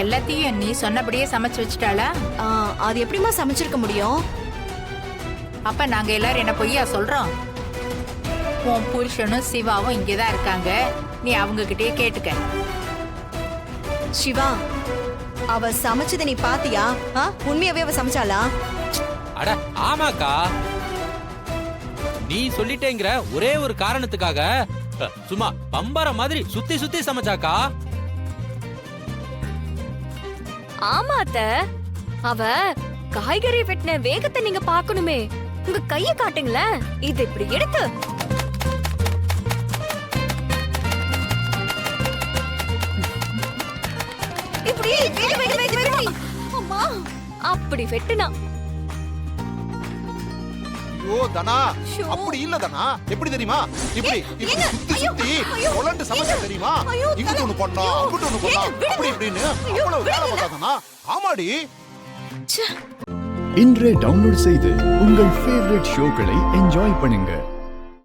எல்லாத்தையும் நீ சொன்னபடியே சமைச்சு வச்சுட்டாளா? அது எப்படிமா சமைச்சிருக்க முடியும்? அப்ப நாங்க எல்லாரும் என்ன பொய்யா சொல்றோம்? உன் புருஷனும் சிவாவும் இங்கதான் இருக்காங்க, நீ அவங்க கிட்டயே கேட்டுக்க. சிவா, அவ சமைச்சதை நீ பாத்தியா? உண்மையாவே அவ சமைச்சாளா? அட ஆமாக்கா, நீ சொல்லிட்டேங்கிற ஒரே ஒரு காரணத்துக்காக சும்மா பம்பர மாதிரி சுத்தி சுத்தி சமைச்சாக்கா. ஆமா அத்தை, அவ காய்கறி வெட்டின வேகத்தை நீங்க பாக்கணுமே. உங்க கைய காட்டுங்களேன். இது இப்படி எடுத்து இப்படி அம்மா அப்படி வெட்டுனா. ஐயோ தனா, அப்படி இல்ல தனா. எப்படி தெரியுமா? இப்படி இப்படி சுத்தி சுத்தி உலண்டு சமைச்ச தெரியுமா? இங்கிட்டு ஒண்ணு பண்ணா, அங்கிட்டு ஒண்ணு பண்ணா, அப்படி இப்படின்னு அவ்வளவு வேலை பார்த்தாதனா. ஆமாடி. இன்றே டவுன்லோட் செய்து உங்கள் ஃபேவரட் ஷோக்களை என்ஜாய் பண்ணுங்க.